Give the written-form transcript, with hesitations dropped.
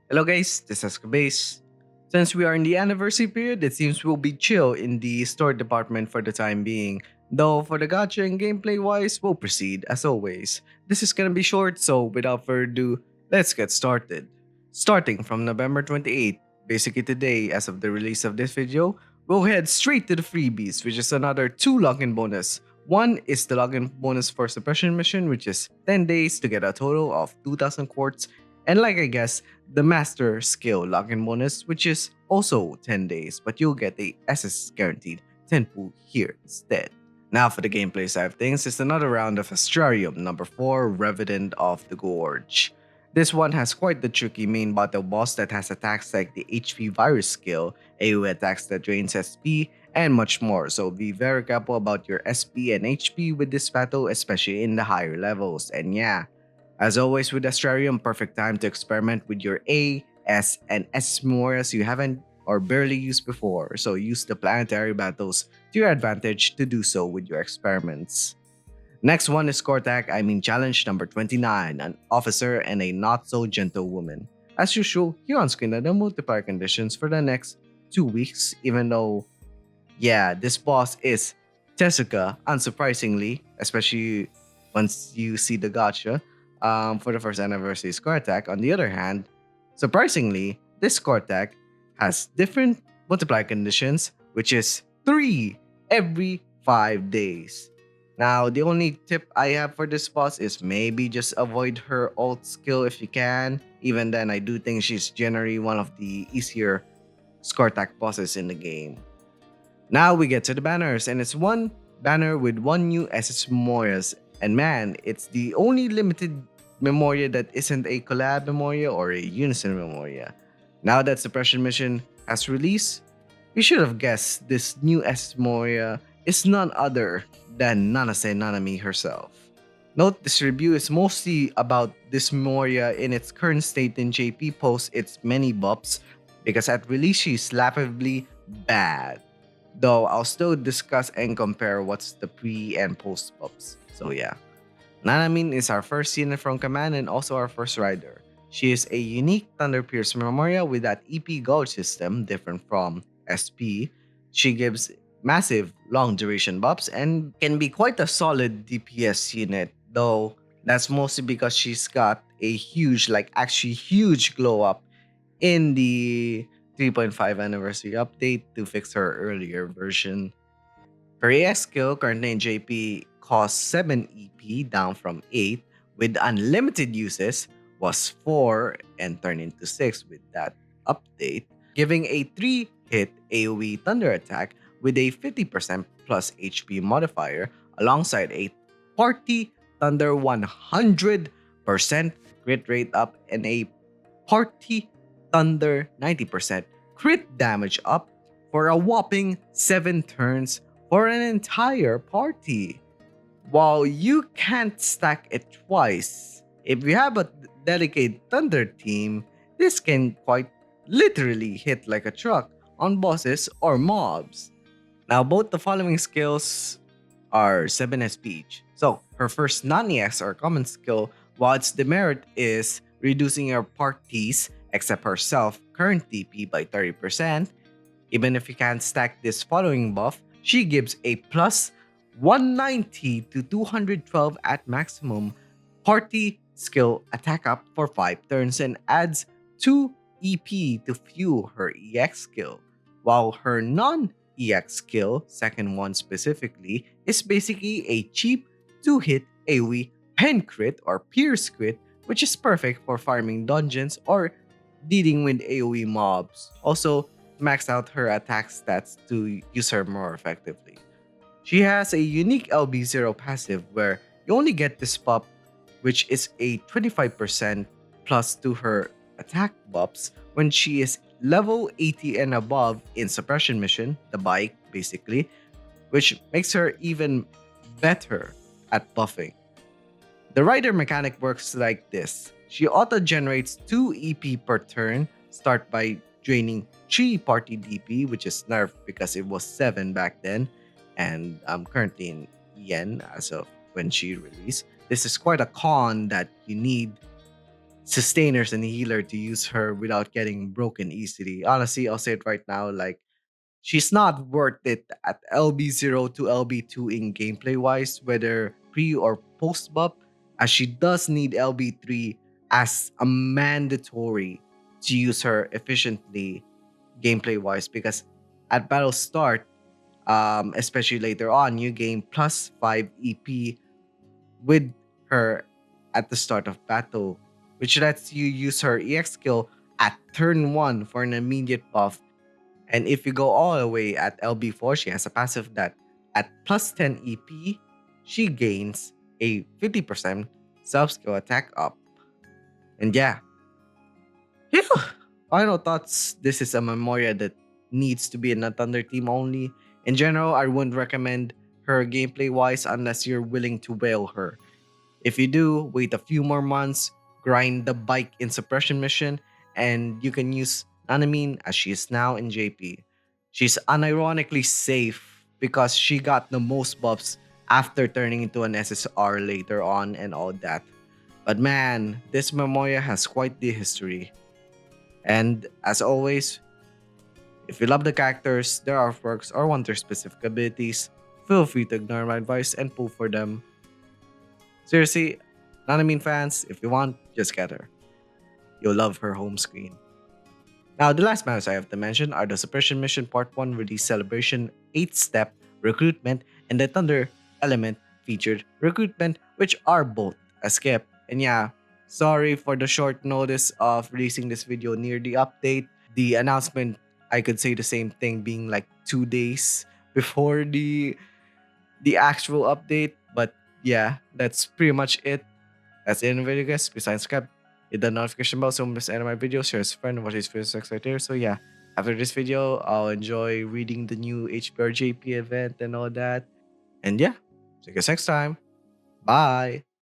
Hello guys, this is Base. Since we are in the anniversary period, it seems we'll be chill in the store department for the time being. Though for the gacha and gameplay wise, we'll proceed as always. This is gonna be short, so without further ado, let's get started. Starting from November 28th, basically today as of the release of this video, we'll head straight to the freebies, which is another 2 login bonus. One is the login bonus for suppression mission, which is 10 days to get a total of 2000 quartz. And like I guess, the master skill login bonus, which is also 10 days, but you'll get the SS guaranteed 10 pool here instead. Now for the gameplay side of things, it's another round of Astrarium number 4, Revenant of the Gorge. This one has quite the tricky main battle boss that has attacks like the HP virus skill, AoE attacks that drains SP, and much more, so be very careful about your SP and HP with this battle, especially in the higher levels. And yeah, as always with Astrarium, perfect time to experiment with your A, S, and S Memorias you haven't or barely used before, so use the planetary battles to your advantage to do so with your experiments. Next one is Cortac, challenge number 29, an officer and a not so gentle woman. As usual, here on screen are the multiplier conditions for the next 2 weeks, even though, yeah, this boss is Tezuka, unsurprisingly, especially once you see the gotcha for the first anniversary score attack. On the other hand, surprisingly, this score attack has different multiplier conditions, which is 3 every 5 days. Now, the only tip I have for this boss is maybe just avoid her ult skill if you can. Even then, I do think she's generally one of the easier score attack bosses in the game. Now we get to the banners, and it's one banner with one new SS Memorias. And man, it's the only limited Memoria that isn't a collab Memoria or a Unison Memoria. Now that Suppression Mission has released, we should have guessed this new SS Memoria is none other than Nanase Nanami herself. Note this review is mostly about this Memoria in its current state in JP post its many buffs because at release she's laughably bad. Though I'll still discuss and compare what's the pre and post buffs. So yeah. Nanamin is our first unit from command and also our first rider. She is a unique Thunder Pierce Memoria with that EP gauge system different from SP. She gives massive long duration buffs and can be quite a solid DPS unit, though that's mostly because she's got a huge, like actually huge glow up in the 3.5 anniversary update to fix her earlier version. Her AS skill currently in JP costs 7 EP down from 8 with unlimited uses was 4 and turned into 6 with that update, giving a 3 hit AoE thunder attack with a 50% plus HP modifier alongside a party thunder 100% crit rate up and a party thunder 90% crit damage up for a whopping 7 turns for an entire party. While you can't stack it twice, if you have a dedicated Thunder team, this can quite literally hit like a truck on bosses or mobs. Now, both the following skills are 7 SP each. So, her first non-EX or common skill, while its demerit is reducing your party's, except herself, current DP by 30%, even if you can't stack this following buff, she gives a plus 190 to 212 at maximum party skill attack up for 5 turns and adds 2 EP to fuel her EX skill, while her non-EX skill, second one specifically, is basically a cheap 2-hit AoE pen crit or pierce crit, which is perfect for farming dungeons or dealing with AoE mobs. Also, max out her attack stats to use her more effectively. She has a unique LB0 passive where you only get this pop, which is a 25% plus to her attack buffs when she is level 80 and above in Suppression Mission, the bike basically, which makes her even better at buffing. The rider mechanic works like this. She auto-generates 2 EP per turn, start by draining 3 party DP, which is nerfed because it was 7 back then, and I'm currently in yen as of when she released. This is quite a con that you need sustainers and healer to use her without getting broken easily. Honestly, I'll say it right now, like she's not worth it at LB0 to LB2 in gameplay wise, whether pre or post buff, as she does need LB3 as a mandatory to use her efficiently gameplay wise, because at battle start, especially later on, you gain plus 5 EP with her at the start of battle, which lets you use her EX skill at turn 1 for an immediate buff. And if you go all the way at LB4, she has a passive that at plus 10 EP, she gains a 50% self skill attack up. And yeah, phew, final thoughts. This is a Memoria that needs to be in a Thunder team only. In general, I wouldn't recommend her gameplay wise unless you're willing to whale her. If you do, wait a few more months, grind the bike in suppression mission, and you can use Nanamine as she is now in JP. She's unironically safe because she got the most buffs after turning into an SSR later on and all that. But man, this Memoria has quite the history. And as always, if you love the characters, their artworks, or want their specific abilities, feel free to ignore my advice and pull for them. Seriously, Nanamine fans, if you want, just get her. You'll love her home screen. Now, the last matters I have to mention are the Suppression Mission Part 1 Release Celebration 8 Step Recruitment and the Thunder Element Featured Recruitment, which are both a skip. And yeah, sorry for the short notice of releasing this video near the update. The announcement, I could say the same thing, being like 2 days before the actual update. But yeah, that's pretty much it. That's the end of the video, guys. Please subscribe, hit the notification bell so you don't miss any of my videos. Share with a friend and watch these videos right there. So yeah, after this video, I'll enjoy reading the new HBRJP event and all that. And yeah, see you guys next time. Bye.